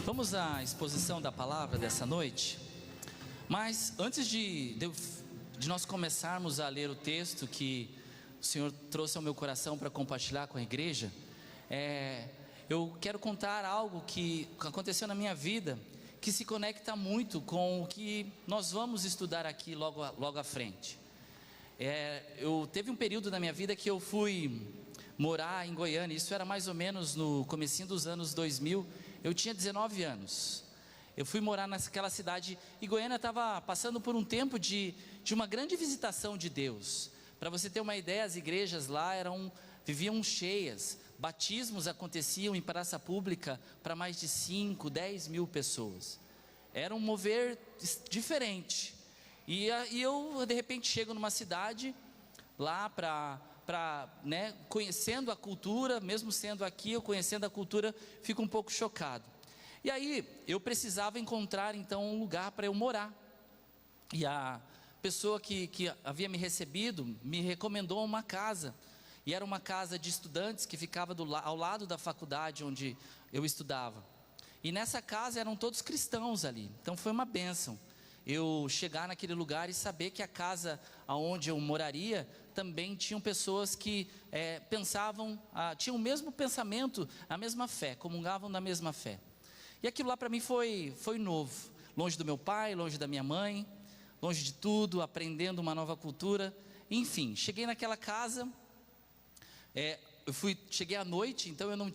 Vamos à exposição da palavra dessa noite. Mas antes de nós começarmos a ler o texto que o Senhor trouxe ao meu coração para compartilhar com a igreja, eu quero contar algo que aconteceu na minha vida, que se conecta muito com o que nós vamos estudar aqui logo à frente. Teve um período na minha vida que eu fui morar em Goiânia. Isso era mais ou menos no comecinho dos anos 2000. Eu tinha 19 anos. Eu fui morar naquela cidade, e Goiânia estava passando por um tempo de uma grande visitação de Deus. Para você ter uma ideia, as igrejas lá viviam cheias. Batismos aconteciam em praça pública para mais de 5, 10 mil pessoas. Era um mover diferente. E eu de repente chego numa cidade lá conhecendo a cultura, mesmo sendo aqui, eu conhecendo a cultura, fico um pouco chocado. E aí eu precisava encontrar então um lugar para eu morar. E a pessoa que havia me recebido me recomendou uma casa. E era uma casa de estudantes que ficava ao lado da faculdade onde eu estudava. E nessa casa eram todos cristãos ali. Então foi uma bênção eu chegar naquele lugar e saber que a casa onde eu moraria também tinham pessoas que tinham o mesmo pensamento, a mesma fé, comungavam da mesma fé. E aquilo lá para mim foi novo, longe do meu pai, longe da minha mãe, longe de tudo, aprendendo uma nova cultura. Enfim, cheguei naquela casa, cheguei à noite, então eu não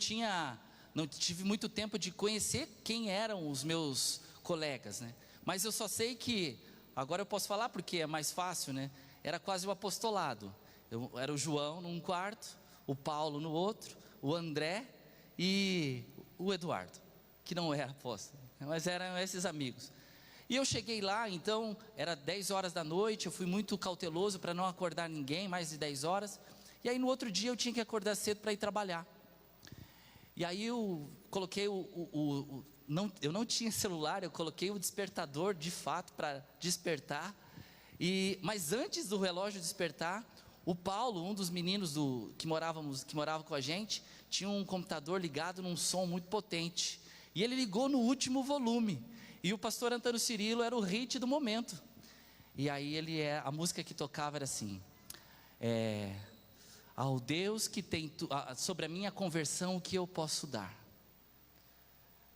tive muito tempo de conhecer quem eram os meus colegas, né? Mas eu só sei que, agora eu posso falar porque é mais fácil, né? Era quase o apostolado. Era o João num quarto, o Paulo no outro, o André e o Eduardo, que não era apóstolo, mas eram esses amigos. E eu cheguei lá, então, era 10 horas da noite, eu fui muito cauteloso para não acordar ninguém, mais de 10 horas. E aí no outro dia eu tinha que acordar cedo para ir trabalhar. E aí eu coloquei eu não tinha celular, eu coloquei o despertador de fato para despertar. Mas antes do relógio despertar, o Paulo, um dos meninos que morava com a gente, tinha um computador ligado num som muito potente. E ele ligou no último volume. E o pastor Antônio Cirilo era o hit do momento. E aí a música que tocava era assim: ao Deus que tem sobre a minha conversão, o que eu posso dar,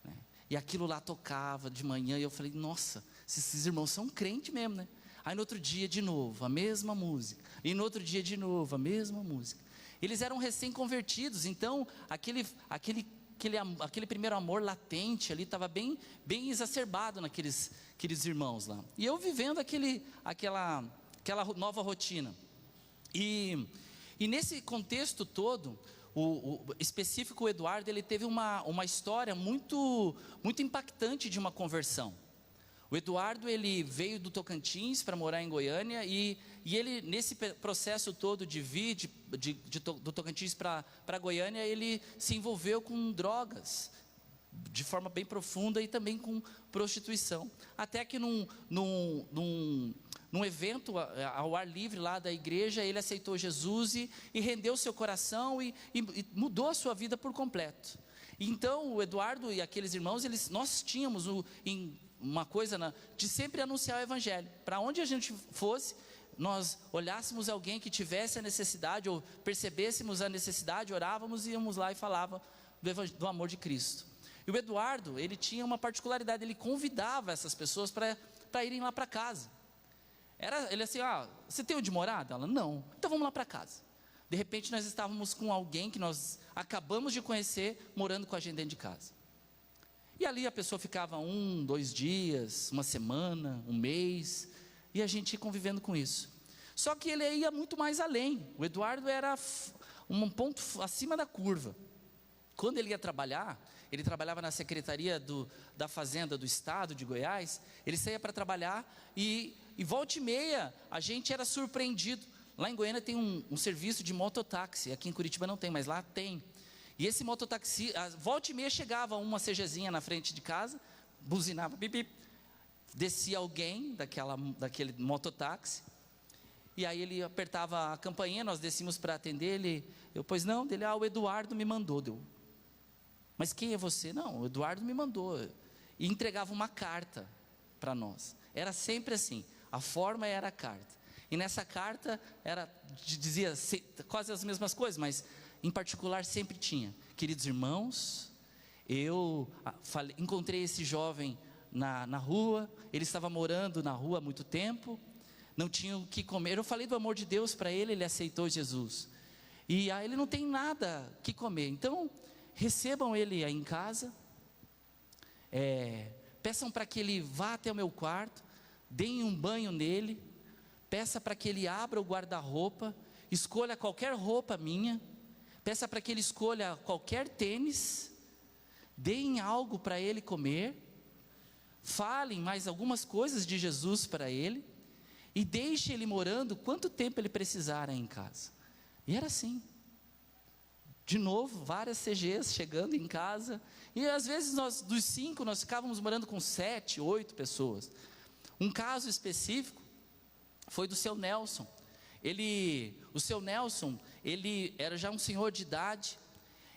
né? E aquilo lá tocava de manhã, e eu falei, nossa, esses irmãos são crentes mesmo, né? Aí no outro dia de novo, a mesma música, e no outro dia de novo, a mesma música. Eles eram recém-convertidos, então aquele primeiro amor latente ali estava bem exacerbado naqueles irmãos lá. E eu vivendo aquela nova rotina. E nesse contexto todo, específico, o Eduardo, ele teve uma história muito, muito impactante de uma conversão. O Eduardo, ele veio do Tocantins para morar em Goiânia, e ele, nesse processo todo de vir do Tocantins para Goiânia, ele se envolveu com drogas de forma bem profunda, e também com prostituição. Até que num evento ao ar livre lá da igreja, ele aceitou Jesus e rendeu seu coração e mudou a sua vida por completo. Então o Eduardo e aqueles irmãos, nós tínhamos uma coisa de sempre anunciar o evangelho. Para onde a gente fosse, nós olhássemos alguém que tivesse a necessidade, ou percebêssemos a necessidade, orávamos e íamos lá e falava do amor de Cristo. E o Eduardo, ele tinha uma particularidade, ele convidava essas pessoas para irem lá para casa. Ele assim, você tem onde morar? Ela, não. Então vamos lá para casa. De repente nós estávamos com alguém que nós acabamos de conhecer, morando com a gente dentro de casa. E ali a pessoa ficava 1, 2 dias, uma semana, um mês, e a gente ia convivendo com isso. Só que ele ia muito mais além. O Eduardo era um ponto acima da curva. Quando ele ia trabalhar, ele trabalhava na Secretaria da Fazenda do Estado de Goiás. Ele saía para trabalhar e volta e meia a gente era surpreendido. Lá em Goiânia tem um serviço de mototáxi, aqui em Curitiba não tem, mas lá tem. E esse mototáxi, volta e meia chegava uma CGzinha na frente de casa, buzinava, bip, bip, descia alguém daquele mototáxi, e aí ele apertava a campainha, nós descíamos para atender, pois não, o Eduardo me mandou, Mas quem é você? Não, o Eduardo me mandou. E entregava uma carta para nós. Era sempre assim, a forma era a carta. E nessa carta dizia quase as mesmas coisas, mas em particular sempre tinha: queridos irmãos, eu encontrei esse jovem na rua, ele estava morando na rua há muito tempo, não tinha o que comer. Eu falei do amor de Deus para ele, ele aceitou Jesus. E aí ele não tem nada que comer, então recebam ele aí em casa, peçam para que ele vá até o meu quarto, deem um banho nele, peça para que ele abra o guarda-roupa, escolha qualquer roupa minha, peça para que ele escolha qualquer tênis, deem algo para ele comer, falem mais algumas coisas de Jesus para ele, e deixe ele morando quanto tempo ele precisar aí em casa. E era assim. De novo, várias CGs chegando em casa, e às vezes dos 5, nós ficávamos morando com 7, 8 pessoas. Um caso específico foi do seu Nelson. O seu Nelson, ele era já um senhor de idade,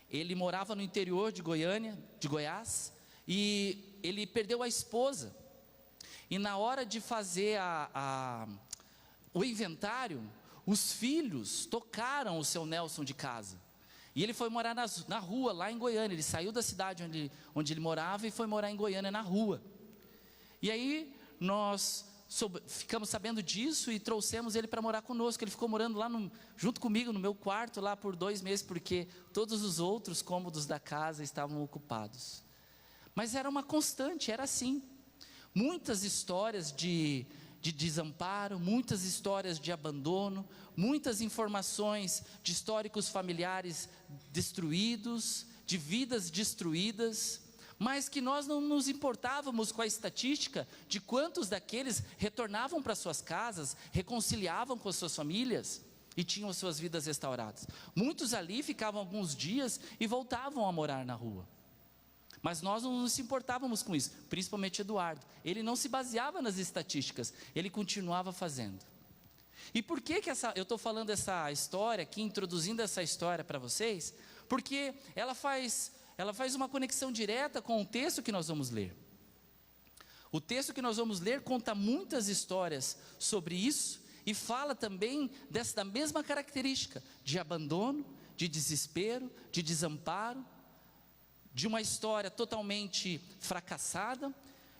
ele morava no interior de Goiânia, de Goiás, e ele perdeu a esposa, e na hora de fazer o inventário, os filhos tocaram o seu Nelson de casa, e ele foi morar na rua, lá em Goiânia. Ele saiu da cidade onde ele morava e foi morar em Goiânia, na rua. E aí nós ficamos sabendo disso e trouxemos ele para morar conosco. Ele ficou morando lá junto comigo no meu quarto lá por 2 meses, porque todos os outros cômodos da casa estavam ocupados. Mas era uma constante, era assim. Muitas histórias de desamparo, muitas histórias de abandono, muitas informações de históricos familiares destruídos, de vidas destruídas, mas que nós não nos importávamos com a estatística de quantos daqueles retornavam para suas casas, reconciliavam com as suas famílias e tinham as suas vidas restauradas. Muitos ali ficavam alguns dias e voltavam a morar na rua. Mas nós não nos importávamos com isso, principalmente Eduardo. Ele não se baseava nas estatísticas, ele continuava fazendo. E por que eu estou falando essa história aqui, introduzindo essa história para vocês? Porque ela faz uma conexão direta com o texto que nós vamos ler. O texto que nós vamos ler conta muitas histórias sobre isso e fala também da mesma característica de abandono, de desespero, de desamparo, de uma história totalmente fracassada,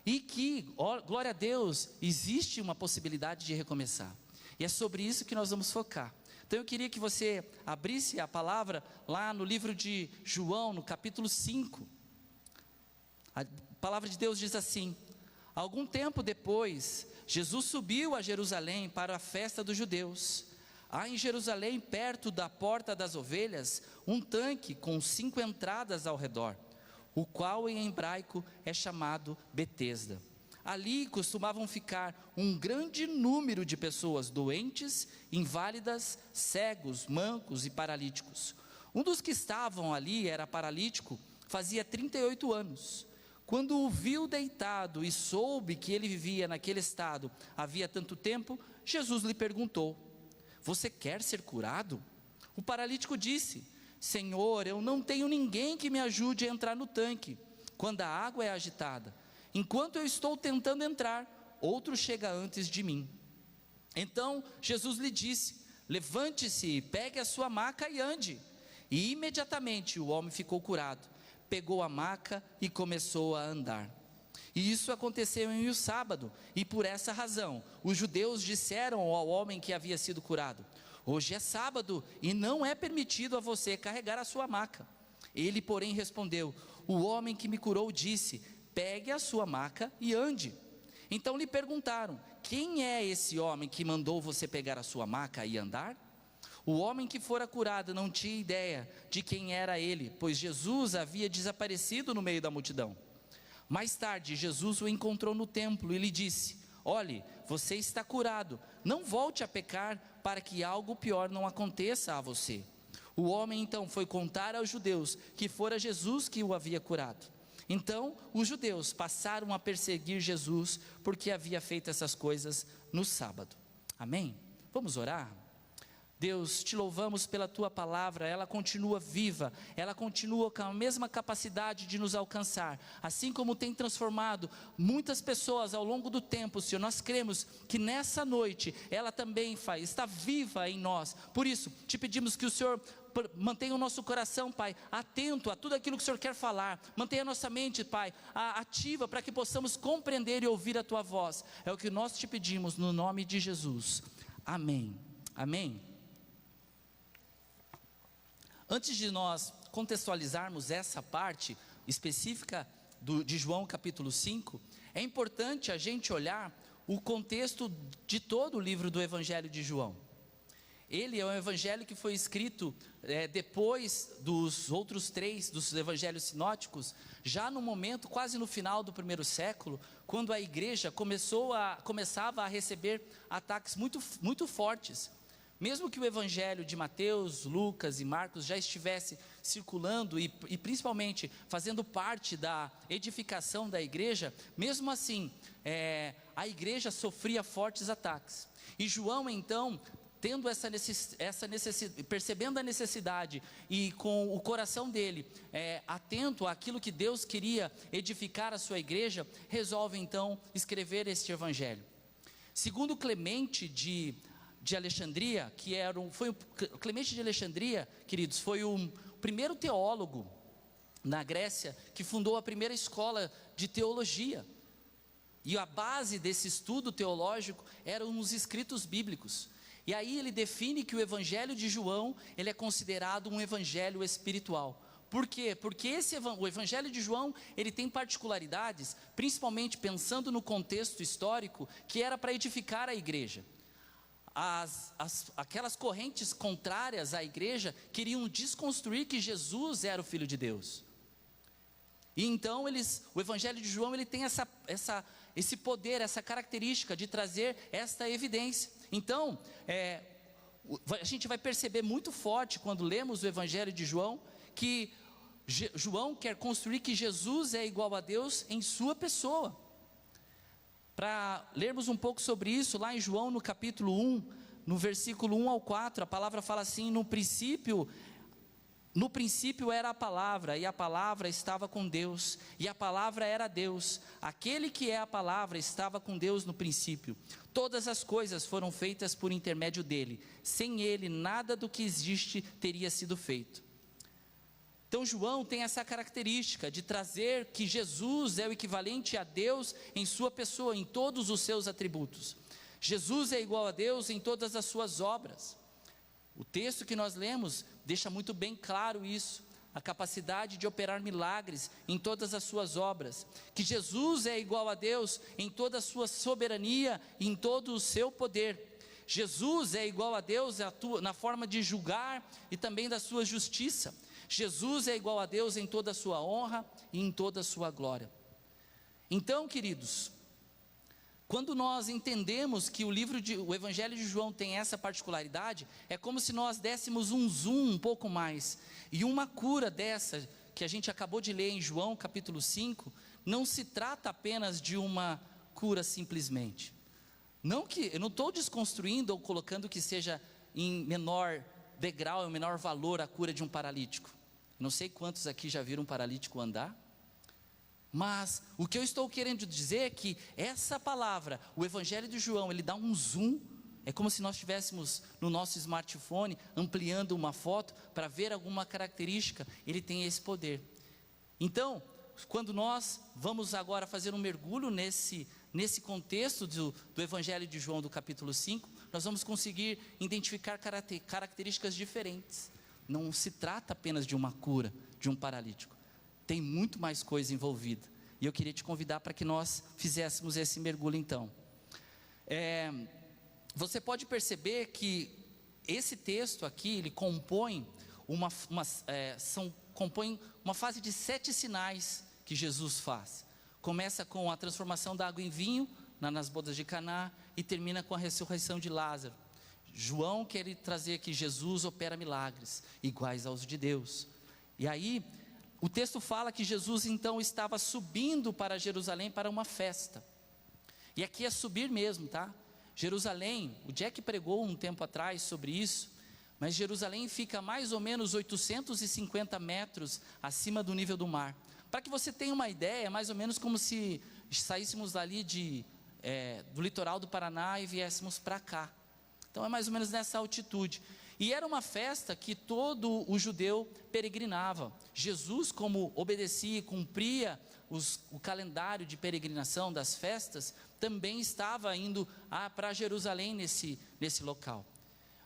e que, glória a Deus, existe uma possibilidade de recomeçar. E é sobre isso que nós vamos focar. Então eu queria que você abrisse a palavra lá no livro de João, no capítulo 5. A palavra de Deus diz assim: algum tempo depois, Jesus subiu a Jerusalém para a festa dos judeus. Há em Jerusalém, perto da porta das ovelhas, um tanque com 5 entradas ao redor, o qual em hebraico é chamado Betesda. Ali costumavam ficar um grande número de pessoas doentes, inválidas, cegos, mancos e paralíticos. Um dos que estavam ali era paralítico, fazia 38 anos. Quando o viu deitado e soube que ele vivia naquele estado havia tanto tempo, Jesus lhe perguntou: você quer ser curado? O paralítico disse: Senhor, eu não tenho ninguém que me ajude a entrar no tanque quando a água é agitada. Enquanto eu estou tentando entrar, outro chega antes de mim. Então Jesus lhe disse: levante-se, pegue a sua maca e ande. E imediatamente o homem ficou curado, pegou a maca e começou a andar. E isso aconteceu em um sábado, e por essa razão os judeus disseram ao homem que havia sido curado: hoje é sábado e não é permitido a você carregar a sua maca. Ele, porém, respondeu: o homem que me curou disse: pegue a sua maca e ande. Então lhe perguntaram: quem é esse homem que mandou você pegar a sua maca e andar? O homem que fora curado não tinha ideia de quem era ele, pois Jesus havia desaparecido no meio da multidão. Mais tarde, Jesus o encontrou no templo e lhe disse: olhe, você está curado, não volte a pecar para que algo pior não aconteça a você. O homem então foi contar aos judeus que fora Jesus que o havia curado. Então os judeus passaram a perseguir Jesus porque havia feito essas coisas no sábado. Amém? Vamos orar? Deus, te louvamos pela tua palavra, ela continua viva, ela continua com a mesma capacidade de nos alcançar, assim como tem transformado muitas pessoas ao longo do tempo, Senhor. Nós cremos que nessa noite, ela também está viva em nós. Por isso, te pedimos que o Senhor mantenha o nosso coração, Pai, atento a tudo aquilo que o Senhor quer falar. Mantenha a nossa mente, Pai, ativa, para que possamos compreender e ouvir a tua voz. É o que nós te pedimos no nome de Jesus. Amém. Amém. Antes de nós contextualizarmos essa parte específica de João capítulo 5, é importante a gente olhar o contexto de todo o livro do Evangelho de João. Ele é um evangelho que foi escrito depois dos outros 3, dos evangelhos sinóticos, já no momento, quase no final do primeiro século, quando a igreja começava a receber ataques muito, muito fortes. Mesmo que o evangelho de Mateus, Lucas e Marcos já estivesse circulando e principalmente fazendo parte da edificação da igreja, mesmo assim, a igreja sofria fortes ataques. E João, então, tendo percebendo a necessidade e com o coração dele atento àquilo que Deus queria edificar a sua igreja, resolve então escrever este evangelho. Segundo Clemente de Alexandria, Clemente de Alexandria, queridos, foi o primeiro teólogo na Grécia que fundou a primeira escola de teologia. E a base desse estudo teológico eram os escritos bíblicos. E aí ele define que o evangelho de João, ele é considerado um evangelho espiritual. Por quê? Porque o evangelho de João, ele tem particularidades, principalmente pensando no contexto histórico, que era para edificar a igreja. Aquelas correntes contrárias à igreja queriam desconstruir que Jesus era o Filho de Deus. E então o evangelho de João, ele tem esse poder, essa característica de trazer esta evidência. Então, a gente vai perceber muito forte quando lemos o evangelho de João, que João quer construir que Jesus é igual a Deus em sua pessoa. Para lermos um pouco sobre isso, lá em João no capítulo 1, no versículo 1 ao 4, a palavra fala assim: no princípio era a palavra, e a palavra estava com Deus, e a palavra era Deus. Aquele que é a palavra estava com Deus no princípio. Todas as coisas foram feitas por intermédio dele. Sem ele, nada do que existe teria sido feito. Então João tem essa característica de trazer que Jesus é o equivalente a Deus em sua pessoa, em todos os seus atributos. Jesus é igual a Deus em todas as suas obras. O texto que nós lemos deixa muito bem claro isso, a capacidade de operar milagres em todas as suas obras, que Jesus é igual a Deus em toda a sua soberania e em todo o seu poder. Jesus é igual a Deus na forma de julgar e também da sua justiça. Jesus é igual a Deus em toda a sua honra e em toda a sua glória. Então, queridos, quando nós entendemos que o Evangelho de João tem essa particularidade, é como se nós dessemos um zoom um pouco mais. E uma cura dessa, que a gente acabou de ler em João capítulo 5, não se trata apenas de uma cura simplesmente. Eu não estou desconstruindo ou colocando que seja em menor degrau, em menor valor a cura de um paralítico. Não sei quantos aqui já viram um paralítico andar. Mas o que eu estou querendo dizer é que essa palavra, o Evangelho de João, ele dá um zoom. É como se nós estivéssemos no nosso smartphone ampliando uma foto para ver alguma característica. Ele tem esse poder. Então, quando nós vamos agora fazer um mergulho nesse contexto do Evangelho de João do capítulo 5, nós vamos conseguir identificar características diferentes. Não se trata apenas de uma cura de um paralítico. Tem muito mais coisa envolvida. E eu queria te convidar para que nós fizéssemos esse mergulho então. Você pode perceber que esse texto aqui, ele compõe uma fase de 7 sinais que Jesus faz. Começa com a transformação da água em vinho, nas bodas de Caná, e termina com a ressurreição de Lázaro. João quer trazer que Jesus opera milagres, iguais aos de Deus. E aí, o texto fala que Jesus então estava subindo para Jerusalém para uma festa. E aqui é subir mesmo, tá? Jerusalém, o Jack pregou um tempo atrás sobre isso, mas Jerusalém fica mais ou menos 850 metros acima do nível do mar. Para que você tenha uma ideia, é mais ou menos como se saíssemos ali do litoral do Paraná e viéssemos para cá. Então é mais ou menos nessa altitude. E era uma festa que todo o judeu peregrinava. Jesus, como obedecia e cumpria o calendário de peregrinação das festas, também estava indo para Jerusalém nesse local.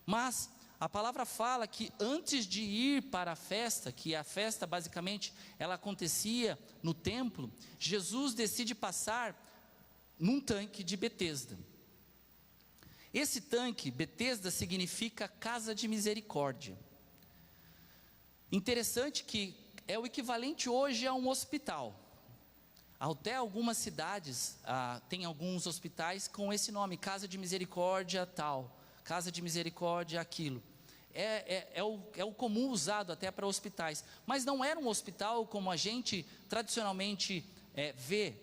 Mas a palavra fala que antes de ir para a festa, que a festa basicamente ela acontecia no templo, Jesus decide passar num tanque de Betesda. Esse tanque, Betesda, significa casa de misericórdia. Interessante que é o equivalente hoje a um hospital. Até algumas cidades tem alguns hospitais com esse nome, casa de misericórdia tal, casa de misericórdia aquilo. É o comum usado até para hospitais, mas não era um hospital como a gente tradicionalmente vê.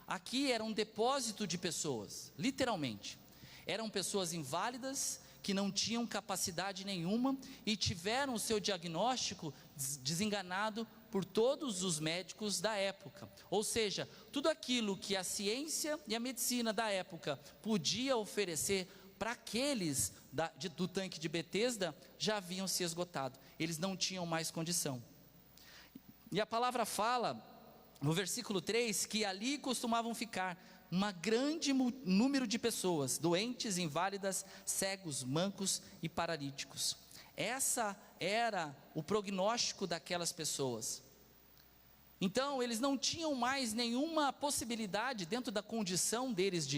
Aqui era um depósito de pessoas, literalmente. Eram pessoas inválidas, que não tinham capacidade nenhuma e tiveram o seu diagnóstico desenganado por todos os médicos da época. Ou seja, tudo aquilo que a ciência e a medicina da época podia oferecer para aqueles do tanque de Betesda já haviam se esgotado. Eles não tinham mais condição. E a palavra fala, no versículo 3, que ali costumavam ficar um grande número de pessoas, doentes, inválidas, cegos, mancos e paralíticos. Essa era o prognóstico daquelas pessoas. Então, eles não tinham mais nenhuma possibilidade, dentro da condição deles,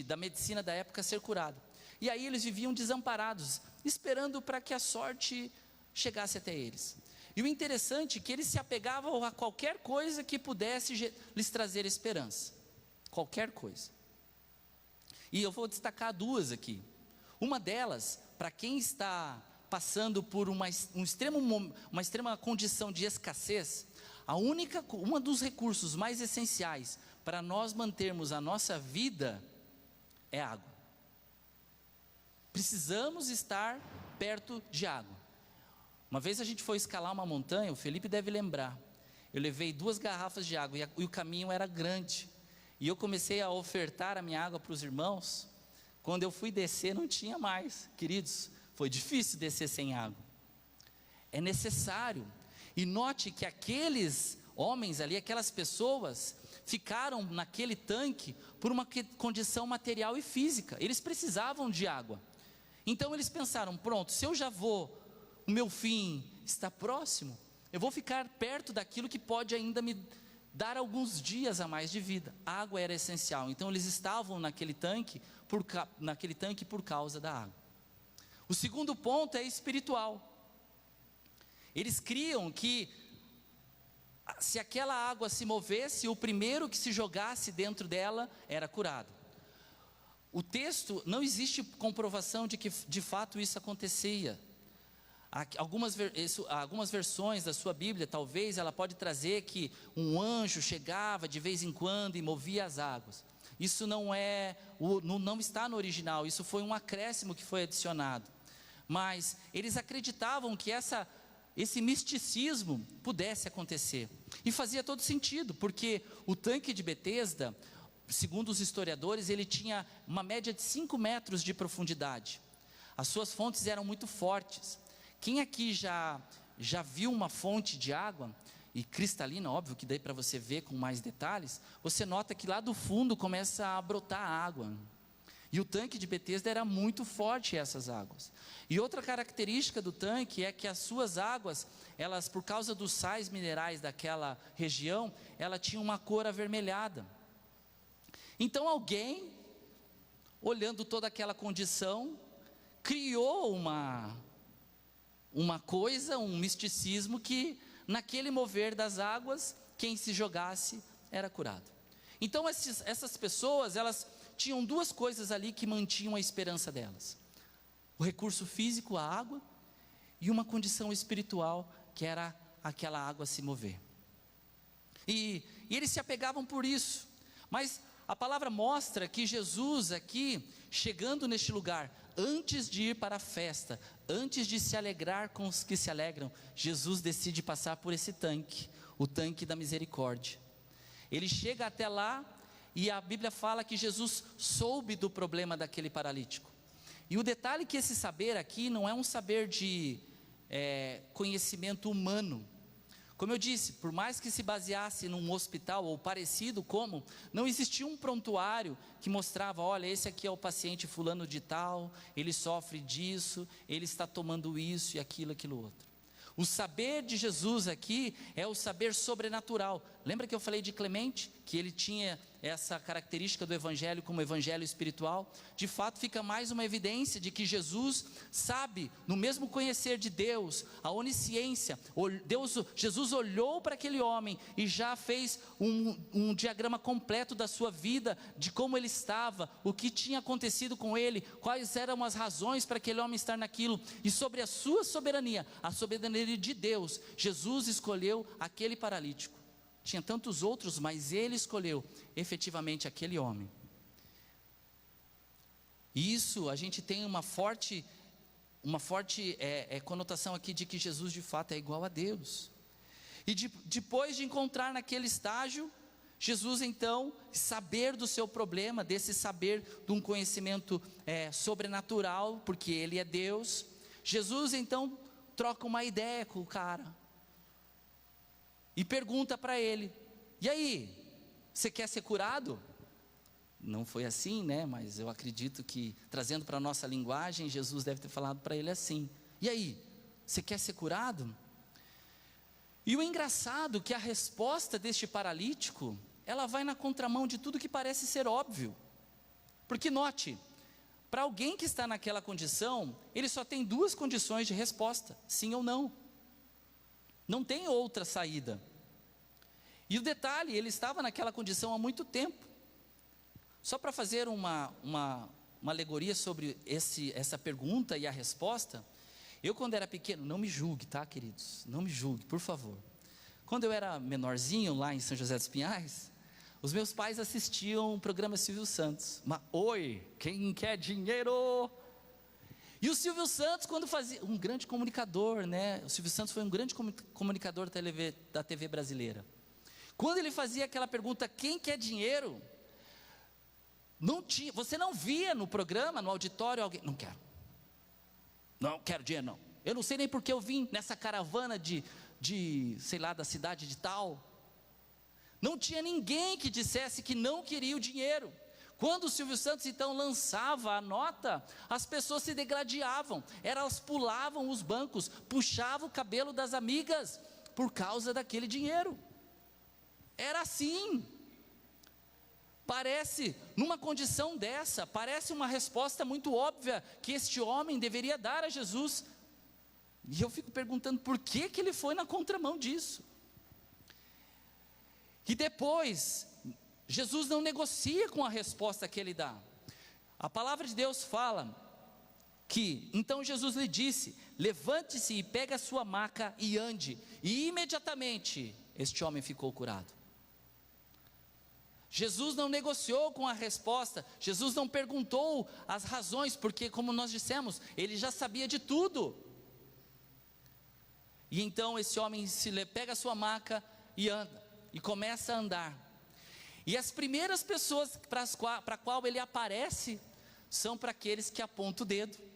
da medicina da época, ser curado. E aí eles viviam desamparados, esperando para que a sorte chegasse até eles. E o interessante é que eles se apegavam a qualquer coisa que pudesse lhes trazer esperança. Qualquer coisa. E eu vou destacar duas aqui. Uma delas, para quem está passando por uma extrema condição de escassez, uma dos recursos mais essenciais para nós mantermos a nossa vida é água. Precisamos estar perto de água. Uma vez a gente foi escalar uma montanha, o Felipe deve lembrar. Eu levei 2 garrafas de água e o caminho era grande. E eu comecei a ofertar a minha água para os irmãos. Quando eu fui descer, não tinha mais. Queridos, foi difícil descer sem água. É necessário. E note que aqueles homens ali, aquelas pessoas, ficaram naquele tanque por uma condição material e física. Eles precisavam de água. Então eles pensaram, pronto, se eu já vou, o meu fim está próximo, eu vou ficar perto daquilo que pode ainda me dar alguns dias a mais de vida. A água era essencial, então eles estavam naquele tanque por causa da água. O segundo ponto é espiritual. Eles criam que se aquela água se movesse, o primeiro que se jogasse dentro dela era curado. O texto, não existe comprovação de que de fato isso acontecia. Algumas versões da sua Bíblia, talvez ela pode trazer que um anjo chegava de vez em quando e movia as águas. Isso não está no original, isso foi um acréscimo que foi adicionado. Mas eles acreditavam que esse misticismo pudesse acontecer. E fazia todo sentido, porque o tanque de Betesda, segundo os historiadores, ele tinha uma média de 5 metros de profundidade. As suas fontes eram muito fortes. Quem aqui já viu uma fonte de água, e cristalina, óbvio que daí para você ver com mais detalhes, você nota que lá do fundo começa a brotar água. E o tanque de Betesda era muito forte, essas águas. E outra característica do tanque é que as suas águas, elas, por causa dos sais minerais daquela região, ela tinha uma cor avermelhada. Então alguém, olhando toda aquela condição, criou uma coisa, um misticismo que naquele mover das águas, quem se jogasse era curado. Então essas pessoas, elas tinham 2 coisas ali que mantinham a esperança delas: o recurso físico, a água, e uma condição espiritual, que era aquela água se mover. E eles se apegavam por isso. Mas a palavra mostra que Jesus aqui, chegando neste lugar, antes de ir para a festa, antes de se alegrar com os que se alegram, Jesus decide passar por esse tanque, o tanque da misericórdia. Ele chega até lá e a Bíblia fala que Jesus soube do problema daquele paralítico. E o detalhe é que esse saber aqui não é um saber de conhecimento humano. Como eu disse, por mais que se baseasse num hospital ou parecido como, não existia um prontuário que mostrava, olha, esse aqui é o paciente fulano de tal, ele sofre disso, ele está tomando isso e aquilo outro. O saber de Jesus aqui é o saber sobrenatural. Lembra que eu falei de Clemente? Que ele tinha essa característica do evangelho como evangelho espiritual? De fato fica mais uma evidência de que Jesus sabe, no mesmo conhecer de Deus, a onisciência, Jesus olhou para aquele homem e já fez um diagrama completo da sua vida, de como ele estava, o que tinha acontecido com ele, quais eram as razões para aquele homem estar naquilo, e sobre a sua soberania, a soberania de Deus, Jesus escolheu aquele paralítico. Tinha tantos outros, mas ele escolheu efetivamente aquele homem. E isso a gente tem uma forte conotação aqui de que Jesus de fato é igual a Deus. E depois de encontrar naquele estágio, Jesus então, saber do seu problema, desse saber de um conhecimento sobrenatural, porque ele é Deus, Jesus então troca uma ideia com o cara e pergunta para ele: e aí, você quer ser curado? Não foi assim, né? Mas eu acredito que, trazendo para a nossa linguagem, Jesus deve ter falado para ele assim: e aí, você quer ser curado? E o engraçado é que a resposta deste paralítico, ela vai na contramão de tudo que parece ser óbvio. Porque note, para alguém que está naquela condição, ele só tem duas condições de resposta: sim ou não. Não tem outra saída. E o detalhe, ele estava naquela condição há muito tempo. Só para fazer uma alegoria sobre essa pergunta e a resposta, eu quando era pequeno, não me julgue, tá, queridos? Não me julgue, por favor. Quando eu era menorzinho, lá em São José dos Pinhais, os meus pais assistiam o programa Silvio Santos. Oi, quem quer dinheiro? E o Silvio Santos, quando fazia, um grande comunicador, né? O Silvio Santos foi um grande comunicador da TV brasileira. Quando ele fazia aquela pergunta, quem quer dinheiro? Você não via no programa, no auditório, alguém, não quero dinheiro não. Eu não sei nem porque eu vim nessa caravana sei lá, da cidade de tal. Não tinha ninguém que dissesse que não queria o dinheiro. Quando o Silvio Santos então lançava a nota, as pessoas se degladiavam, elas pulavam os bancos, puxavam o cabelo das amigas, por causa daquele dinheiro. Era assim. Parece, numa condição dessa, parece uma resposta muito óbvia, que este homem deveria dar a Jesus. E eu fico perguntando, por que ele foi na contramão disso? E depois, Jesus não negocia com a resposta que ele dá. A palavra de Deus fala que, então Jesus lhe disse: levante-se e pegue a sua maca e ande. E imediatamente, este homem ficou curado. Jesus não negociou com a resposta, Jesus não perguntou as razões, porque como nós dissemos, ele já sabia de tudo. E então esse homem pega a sua maca e anda, e começa a andar. E as primeiras pessoas para a qual ele aparece, são para aqueles que apontam o dedo.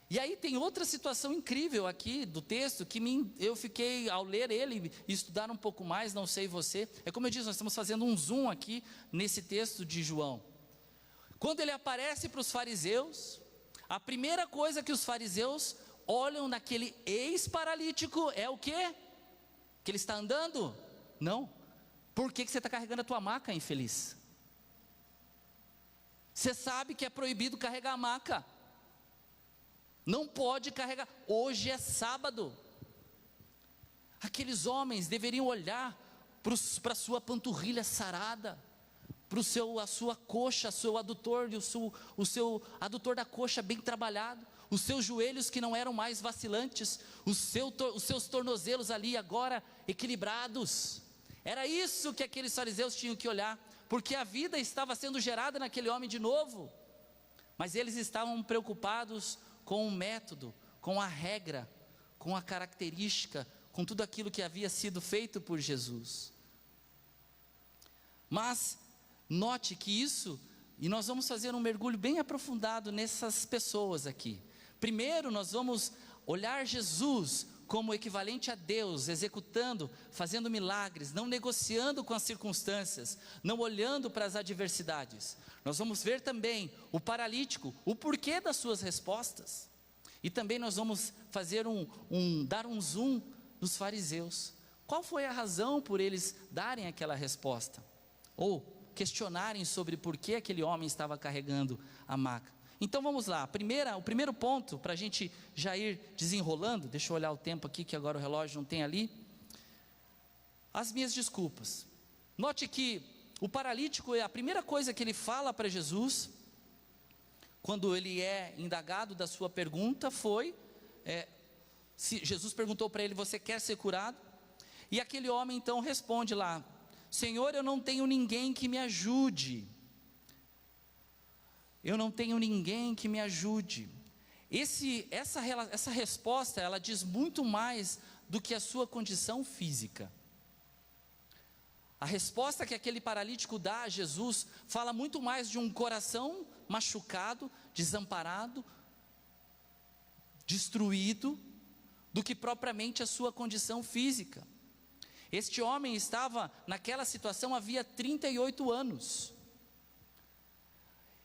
E aí tem outra situação incrível aqui do texto, que eu fiquei, ao ler ele e estudar um pouco mais, não sei você, é como eu disse, nós estamos fazendo um zoom aqui, nesse texto de João. Quando ele aparece para os fariseus, a primeira coisa que os fariseus olham naquele ex-paralítico é o quê? Que ele está andando? Não. Por que você está carregando a tua maca, infeliz? Você sabe que é proibido carregar a maca. Não pode carregar. Hoje é sábado. Aqueles homens deveriam olhar para a sua panturrilha sarada, para a sua coxa, seu adutor, o seu adutor da coxa bem trabalhado, os seus joelhos que não eram mais vacilantes, os seus tornozelos ali agora equilibrados. Era isso que aqueles fariseus tinham que olhar, porque a vida estava sendo gerada naquele homem de novo. mas eles estavam preocupados com o método, com a regra, com a característica, com tudo aquilo que havia sido feito por Jesus. Mas note que isso, e nós vamos fazer um mergulho bem aprofundado nessas pessoas aqui. Primeiro nós vamos olhar Jesus como equivalente a Deus, executando, fazendo milagres, não negociando com as circunstâncias, não olhando para as adversidades. Nós vamos ver também o paralítico, o porquê das suas respostas. E também nós vamos fazer dar um zoom nos fariseus. Qual foi a razão por eles darem aquela resposta? Ou questionarem sobre por que aquele homem estava carregando a maca. Então vamos lá, o primeiro ponto, para a gente já ir desenrolando, deixa eu olhar o tempo aqui, que agora o relógio não tem ali. As minhas desculpas. Note que o paralítico, a primeira coisa que ele fala para Jesus, quando ele é indagado da sua pergunta, foi, se Jesus perguntou para ele, você quer ser curado? E aquele homem então responde lá, Senhor, eu não tenho ninguém que me ajude. Eu não tenho ninguém que me ajude. Essa resposta, ela diz muito mais do que a sua condição física. A resposta que aquele paralítico dá a Jesus, fala muito mais de um coração machucado, desamparado, destruído, do que propriamente a sua condição física. Este homem estava naquela situação havia 38 anos.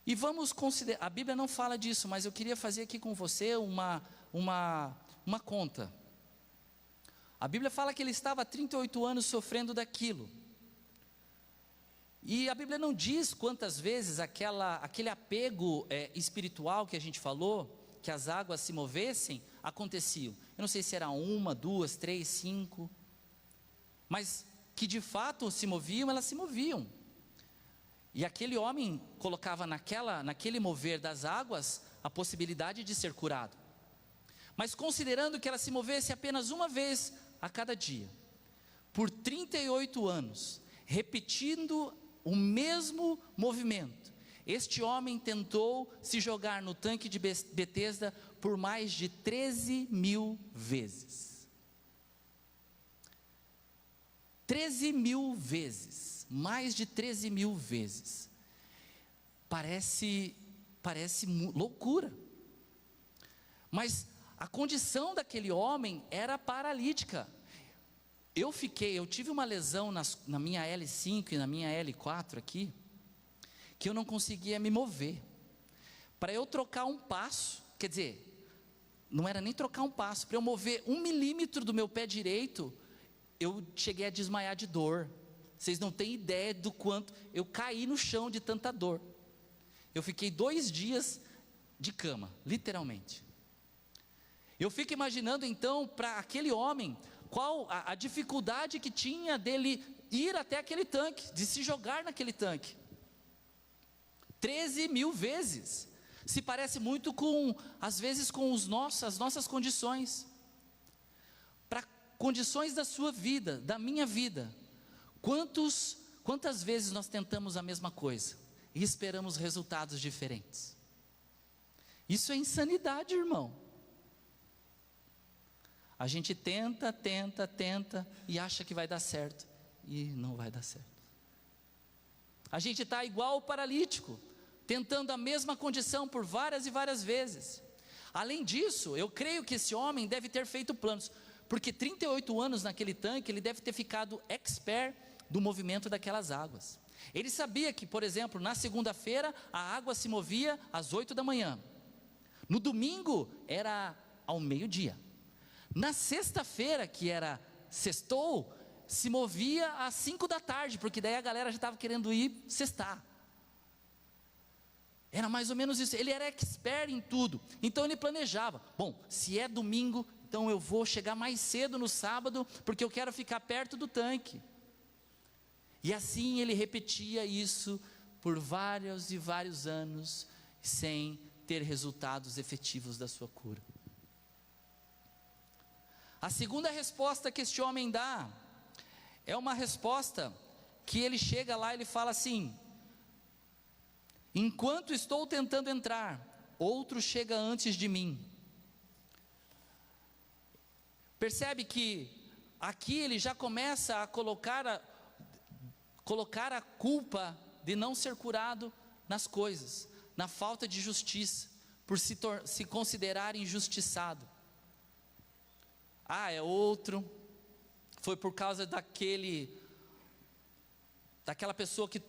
E vamos considerar, a Bíblia não fala disso, mas eu queria fazer aqui com você uma conta. A Bíblia fala que ele estava há 38 anos sofrendo daquilo. E a Bíblia não diz quantas vezes aquele apego espiritual que a gente falou, que as águas se movessem, aconteciam. Eu não sei se era 1, 2, 3, 5, mas que de fato se moviam, elas se moviam. E aquele homem colocava naquele mover das águas a possibilidade de ser curado. Mas considerando que ela se movesse apenas uma vez a cada dia, por 38 anos, repetindo o mesmo movimento, este homem tentou se jogar no tanque de Betesda por mais de 13.000 vezes. 13.000 vezes. Mais de 13.000 vezes. Parece loucura. Mas a condição daquele homem era paralítica. Eu tive uma lesão na minha L5 e na minha L4 aqui, que eu não conseguia me mover. Para eu trocar um passo, quer dizer, não era nem trocar um passo, para eu mover 1 milímetro do meu pé direito, eu cheguei a desmaiar de dor. Vocês não têm ideia do quanto eu caí no chão de tanta dor. Eu fiquei 2 dias de cama, literalmente. Eu fico imaginando então para aquele homem, qual a dificuldade que tinha dele ir até aquele tanque, de se jogar naquele tanque. 13.000 vezes. Se parece muito às vezes com as nossas condições. Para condições da sua vida, da minha vida. Quantas vezes nós tentamos a mesma coisa e esperamos resultados diferentes? Isso é insanidade, irmão. A gente tenta e acha que vai dar certo e não vai dar certo. A gente está igual o paralítico, tentando a mesma condição por várias e várias vezes. Além disso, eu creio que esse homem deve ter feito planos, porque 38 anos naquele tanque, ele deve ter ficado expert do movimento daquelas águas. Ele sabia que, por exemplo, na segunda-feira a água se movia às 8 da manhã. No domingo era ao meio-dia. Na sexta-feira, que era sextou, se movia às 5 da tarde, porque daí a galera já estava querendo ir sextar. Era mais ou menos isso. Ele era expert em tudo. Então ele planejava. Bom, se é domingo, então eu vou chegar mais cedo no sábado, porque eu quero ficar perto do tanque. E assim ele repetia isso por vários e vários anos, sem ter resultados efetivos da sua cura. A segunda resposta que este homem dá, é uma resposta que ele chega lá e ele fala assim, Enquanto estou tentando entrar, outro chega antes de mim. Percebe que aqui ele já começa a colocar a culpa de não ser curado nas coisas, na falta de justiça, por se considerar injustiçado. É outro, foi por causa daquela pessoa que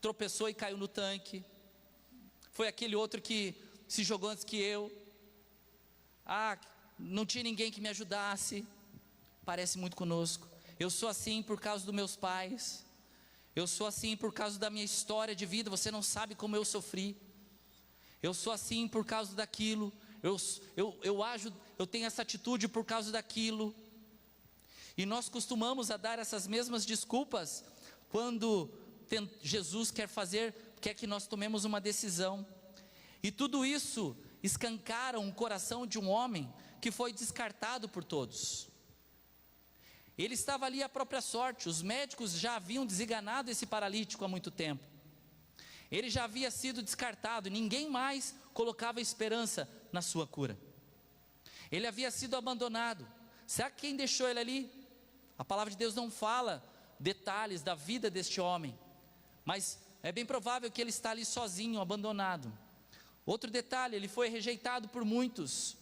tropeçou e caiu no tanque, foi aquele outro que se jogou antes que eu, não tinha ninguém que me ajudasse. Parece muito conosco. Eu sou assim por causa dos meus pais, eu sou assim por causa da minha história de vida, você não sabe como eu sofri, eu sou assim por causa daquilo, eu tenho essa atitude por causa daquilo. E nós costumamos a dar essas mesmas desculpas quando Jesus quer que nós tomemos uma decisão. E tudo isso escancara um coração de um homem que foi descartado por todos. Ele estava ali à própria sorte, os médicos já haviam desenganado esse paralítico há muito tempo. Ele já havia sido descartado, ninguém mais colocava esperança na sua cura. Ele havia sido abandonado. Será que quem deixou ele ali? A palavra de Deus não fala detalhes da vida deste homem, mas é bem provável que ele está ali sozinho, abandonado. Outro detalhe, ele foi rejeitado por muitos.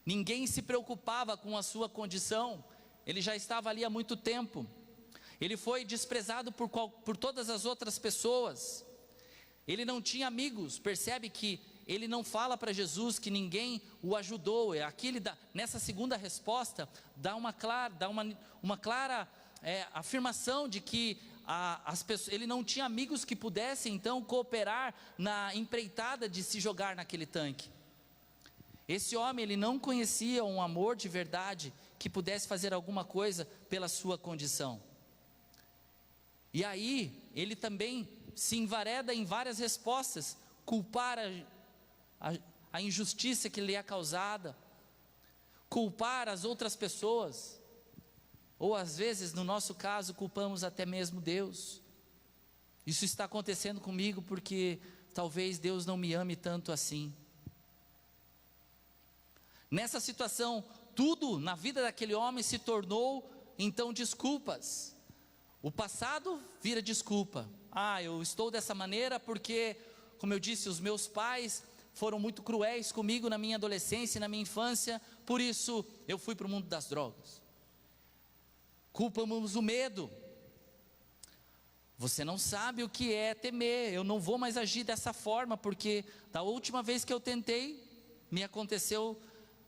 Ninguém se preocupava com a sua condição, ele já estava ali há muito tempo. Ele foi desprezado por todas as outras pessoas. Ele não tinha amigos. Percebe que ele não fala para Jesus que ninguém o ajudou. Aqui ele nessa segunda resposta dá uma clara afirmação de que ele não tinha amigos que pudessem então cooperar na empreitada de se jogar naquele tanque. Esse homem, ele não conhecia um amor de verdade que pudesse fazer alguma coisa pela sua condição. E aí, ele também se envareda em várias respostas, culpar a injustiça que lhe é causada, culpar as outras pessoas, ou às vezes, no nosso caso, culpamos até mesmo Deus. Isso está acontecendo comigo porque talvez Deus não me ame tanto assim. Nessa situação, tudo na vida daquele homem se tornou então desculpas. O passado vira desculpa. Eu estou dessa maneira porque, como eu disse, os meus pais foram muito cruéis comigo na minha adolescência e na minha infância, por isso eu fui para o mundo das drogas. Culpamos o medo. Você não sabe o que é temer. Eu não vou mais agir dessa forma porque da última vez que eu tentei,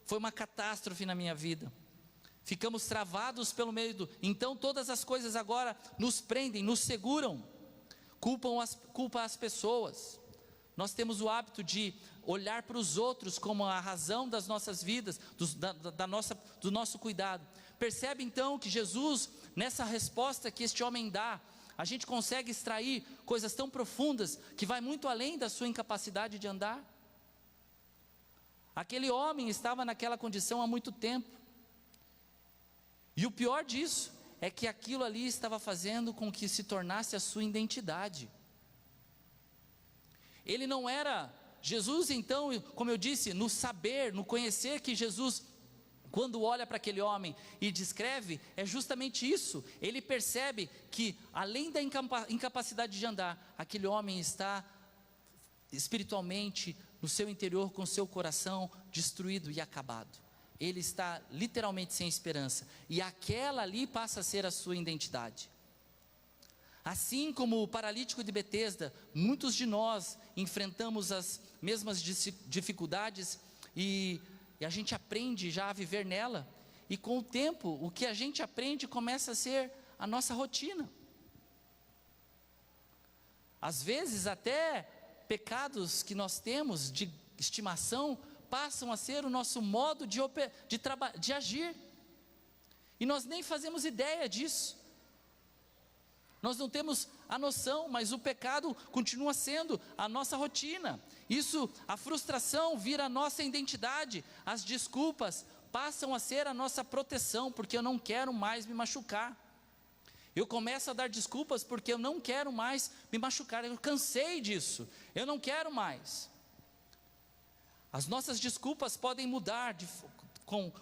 foi uma catástrofe na minha vida. Ficamos travados pelo medo. Então todas as coisas agora nos prendem, nos seguram. Culpa as pessoas. Nós temos o hábito de olhar para os outros como a razão das nossas vidas, do nosso cuidado. Percebe então que Jesus, nessa resposta que este homem dá, a gente consegue extrair coisas tão profundas que vai muito além da sua incapacidade de andar. Aquele homem estava naquela condição há muito tempo. E o pior disso é que aquilo ali estava fazendo com que se tornasse a sua identidade. Ele não era Jesus, então, como eu disse, no saber, no conhecer que Jesus, quando olha para aquele homem e descreve, é justamente isso. Ele percebe que além da incapacidade de andar, aquele homem está espiritualmente no seu interior, com seu coração destruído e acabado. Ele está literalmente sem esperança, e aquela ali passa a ser a sua identidade. Assim como o paralítico de Betesda, muitos de nós enfrentamos as mesmas dificuldades, e a gente aprende já a viver nela, e com o tempo, o que a gente aprende começa a ser a nossa rotina. Às vezes até pecados que nós temos de estimação passam a ser o nosso modo de agir, e nós nem fazemos ideia disso, nós não temos a noção, mas o pecado continua sendo a nossa rotina. A frustração vira a nossa identidade, as desculpas passam a ser a nossa proteção, porque eu não quero mais me machucar. Eu começo a dar desculpas porque eu não quero mais me machucar, eu cansei disso, eu não quero mais. As nossas desculpas podem mudar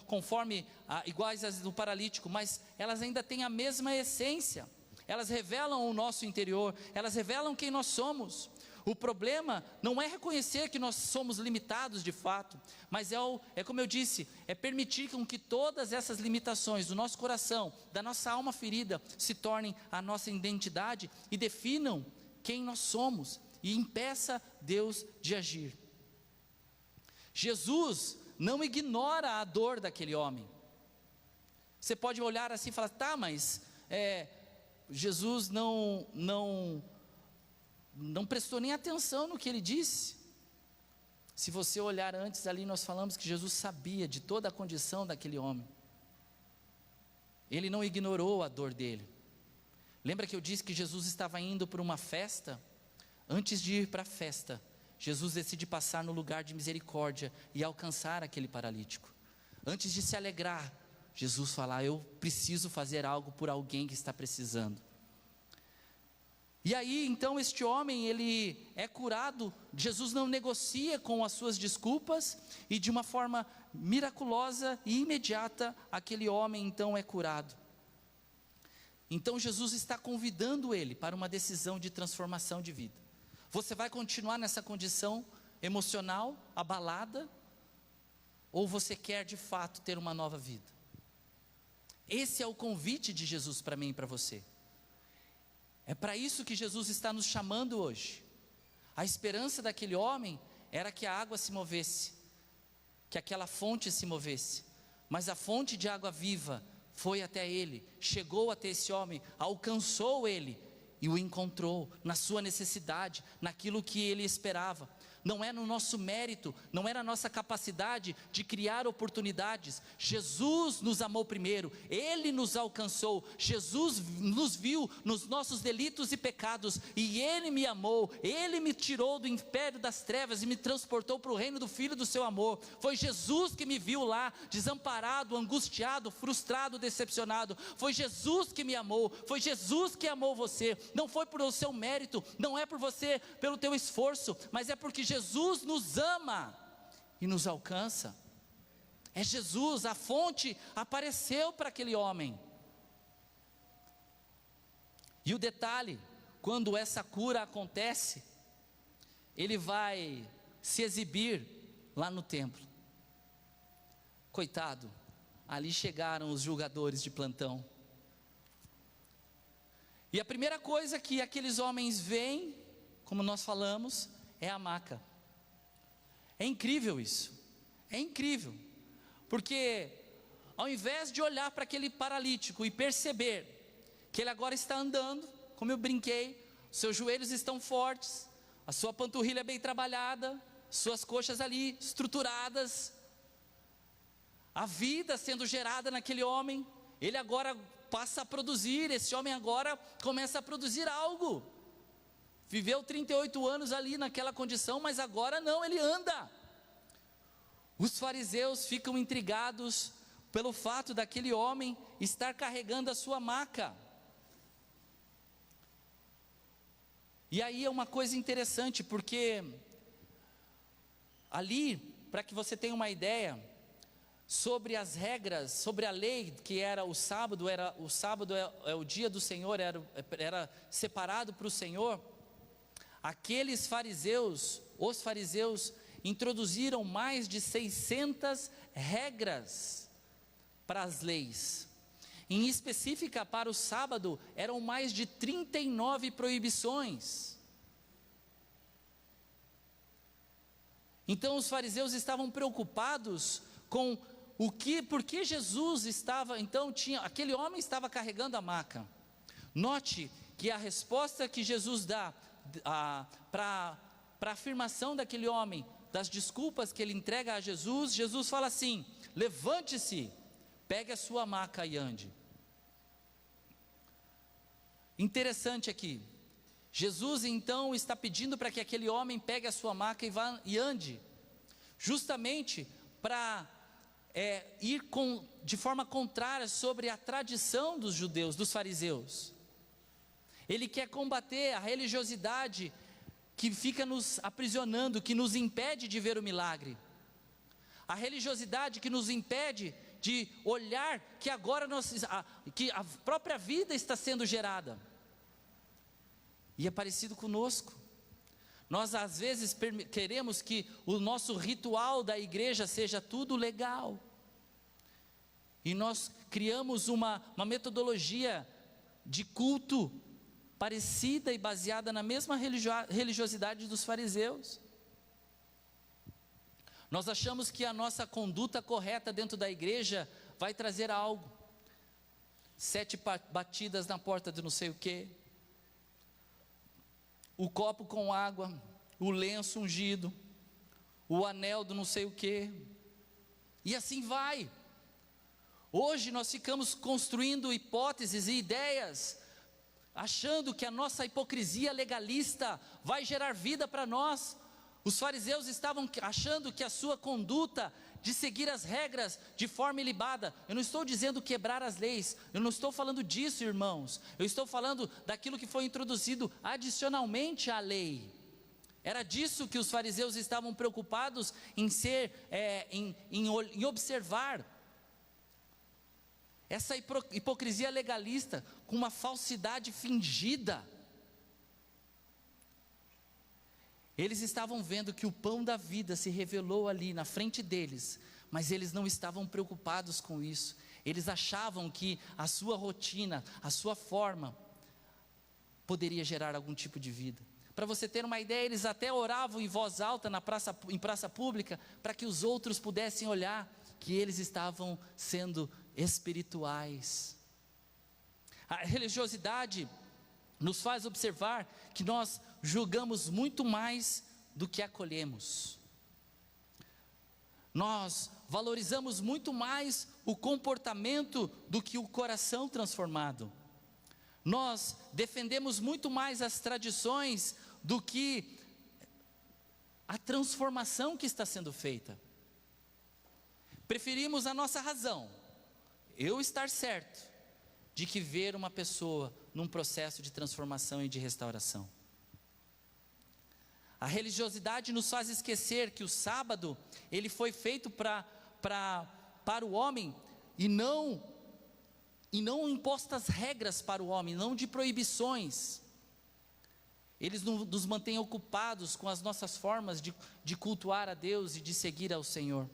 conforme iguais às do paralítico, mas elas ainda têm a mesma essência. Elas revelam o nosso interior, elas revelam quem nós somos. O problema não é reconhecer que nós somos limitados de fato, mas é como eu disse, é permitir com que todas essas limitações do nosso coração, da nossa alma ferida, se tornem a nossa identidade e definam quem nós somos e impeça Deus de agir. Jesus não ignora a dor daquele homem. Você pode olhar assim e falar, tá, mas Jesus não prestou nem atenção no que ele disse. Se você olhar antes ali, nós falamos que Jesus sabia de toda a condição daquele homem. Ele não ignorou a dor dele. Lembra que eu disse que Jesus estava indo para uma festa? Antes de ir para a festa, Jesus decide passar no lugar de misericórdia e alcançar aquele paralítico. Antes de se alegrar, Jesus fala, eu preciso fazer algo por alguém que está precisando. E aí, então, este homem, ele é curado. Jesus não negocia com as suas desculpas, e de uma forma miraculosa e imediata, aquele homem, então, é curado. Então, Jesus está convidando ele para uma decisão de transformação de vida. Você vai continuar nessa condição emocional, abalada, ou você quer, de fato, ter uma nova vida? Esse é o convite de Jesus para mim e para você. É para isso que Jesus está nos chamando hoje. A esperança daquele homem era que a água se movesse, que aquela fonte se movesse, mas a fonte de água viva foi até ele, chegou até esse homem, alcançou ele e o encontrou na sua necessidade, naquilo que ele esperava. Não é no nosso mérito, não é na nossa capacidade de criar oportunidades. Jesus nos amou primeiro, Ele nos alcançou, Jesus nos viu nos nossos delitos e pecados, e Ele me amou, Ele me tirou do império das trevas e me transportou para o reino do Filho do seu amor. Foi Jesus que me viu lá, desamparado, angustiado, frustrado, decepcionado. Foi Jesus que me amou, foi Jesus que amou você. Não foi por o seu mérito, não é por você, pelo teu esforço, mas é porque Jesus nos ama e nos alcança. É Jesus, a fonte apareceu para aquele homem. E o detalhe, quando essa cura acontece, ele vai se exibir lá no templo. Coitado, ali chegaram os julgadores de plantão. E a primeira coisa que aqueles homens veem, como nós falamos, é a maca. É incrível isso, é incrível, porque ao invés de olhar para aquele paralítico e perceber que ele agora está andando, como eu brinquei, seus joelhos estão fortes, a sua panturrilha é bem trabalhada, suas coxas ali estruturadas, a vida sendo gerada naquele homem, ele agora passa a produzir, esse homem agora começa a produzir algo. Viveu 38 anos ali naquela condição, mas agora não, ele anda. Os fariseus ficam intrigados pelo fato daquele homem estar carregando a sua maca. E aí é uma coisa interessante, porque ali, para que você tenha uma ideia sobre as regras, sobre a lei que era o sábado é o dia do Senhor, era separado para o Senhor. Aqueles fariseus, os fariseus, introduziram mais de 600 regras para as leis. Em específica, para o sábado, eram mais de 39 proibições. Então, os fariseus estavam preocupados com porque Jesus estava, então, aquele homem estava carregando a maca. Note que a resposta que Jesus dá para a afirmação daquele homem, das desculpas que ele entrega a Jesus, Jesus fala assim: levante-se, pegue a sua maca e ande. Interessante aqui, Jesus então está pedindo para que aquele homem pegue a sua maca e vá e ande, justamente para ir de forma contrária sobre a tradição dos judeus, dos fariseus. Ele quer combater a religiosidade que fica nos aprisionando, que nos impede de ver o milagre. A religiosidade que nos impede de olhar que agora que a própria vida está sendo gerada. E é parecido conosco. Nós às vezes queremos que o nosso ritual da igreja seja tudo legal. E nós criamos uma metodologia de culto parecida e baseada na mesma religiosidade dos fariseus. Nós achamos que a nossa conduta correta dentro da igreja vai trazer algo. 7 batidas na porta de não sei o quê, o copo com água, o lenço ungido, o anel do não sei o quê, e assim vai. Hoje nós ficamos construindo hipóteses e ideias, achando que a nossa hipocrisia legalista vai gerar vida para nós. Os fariseus estavam achando que a sua conduta de seguir as regras de forma ilibada, eu não estou dizendo quebrar as leis, eu não estou falando disso, irmãos, eu estou falando daquilo que foi introduzido adicionalmente à lei. Era disso que os fariseus estavam preocupados em em observar. Essa hipocrisia legalista com uma falsidade fingida. Eles estavam vendo que o pão da vida se revelou ali na frente deles, mas eles não estavam preocupados com isso. Eles achavam que a sua rotina, a sua forma, poderia gerar algum tipo de vida. Para você ter uma ideia, eles até oravam em voz alta em praça pública, para que os outros pudessem olhar que eles estavam sendo espirituais. A religiosidade nos faz observar que nós julgamos muito mais do que acolhemos. Nós valorizamos muito mais o comportamento do que o coração transformado. Nós defendemos muito mais as tradições do que a transformação que está sendo feita. Preferimos a nossa razão, eu estar certo, de que ver uma pessoa num processo de transformação e de restauração. A religiosidade nos faz esquecer que o sábado, ele foi feito para o homem, e não impostas regras para o homem, não de proibições. Eles nos mantêm ocupados com as nossas formas de cultuar a Deus e de seguir ao Senhor.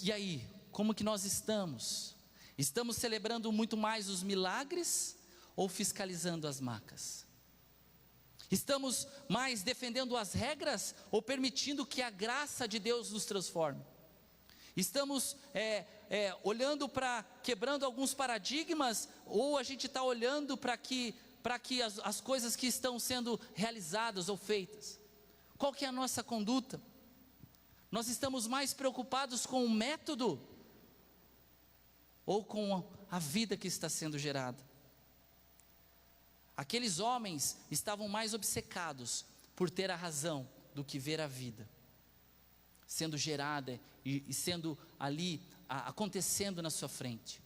E aí, como que nós estamos? Estamos celebrando muito mais os milagres ou fiscalizando as macas? Estamos mais defendendo as regras ou permitindo que a graça de Deus nos transforme? Estamos olhando quebrando alguns paradigmas, ou a gente está olhando para que as coisas que estão sendo realizadas ou feitas? Qual que é a nossa conduta? Nós estamos mais preocupados com o método ou com a vida que está sendo gerada? Aqueles homens estavam mais obcecados por ter a razão do que ver a vida sendo gerada e sendo ali acontecendo na sua frente.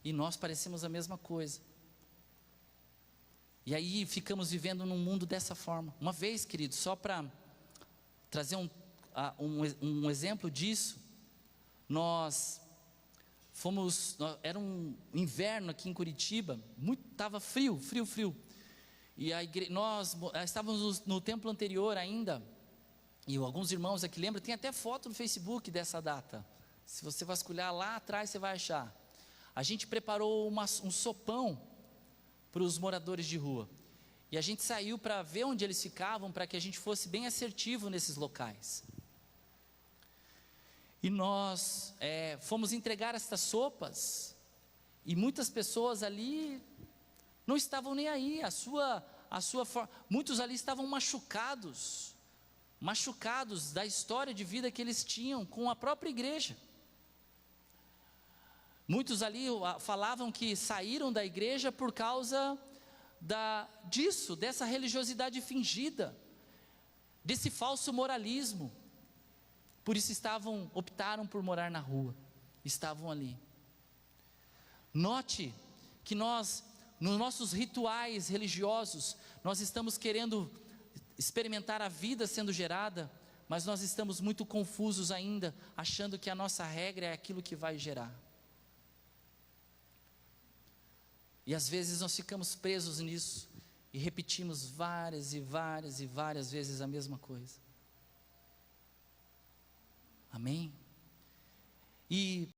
E nós parecemos a mesma coisa. E aí ficamos vivendo num mundo dessa forma. Uma vez, querido, só para trazer um exemplo disso, era um inverno aqui em Curitiba, estava frio. E nós estávamos no templo anterior ainda, e alguns irmãos aqui lembram, tem até foto no Facebook dessa data. Se você vasculhar lá atrás, você vai achar. A gente preparou um sopão para os moradores de rua. E a gente saiu para ver onde eles ficavam, para que a gente fosse bem assertivo nesses locais. E nós fomos entregar estas sopas, e muitas pessoas ali não estavam nem aí. Muitos ali estavam machucados da história de vida que eles tinham com a própria igreja. Muitos ali falavam que saíram da igreja por causa dessa religiosidade fingida, desse falso moralismo. Por isso optaram por morar na rua, estavam ali. Note que nós, nos nossos rituais religiosos, nós estamos querendo experimentar a vida sendo gerada, mas nós estamos muito confusos ainda, achando que a nossa regra é aquilo que vai gerar. E às vezes nós ficamos presos nisso e repetimos várias e várias e várias vezes a mesma coisa. Amém? E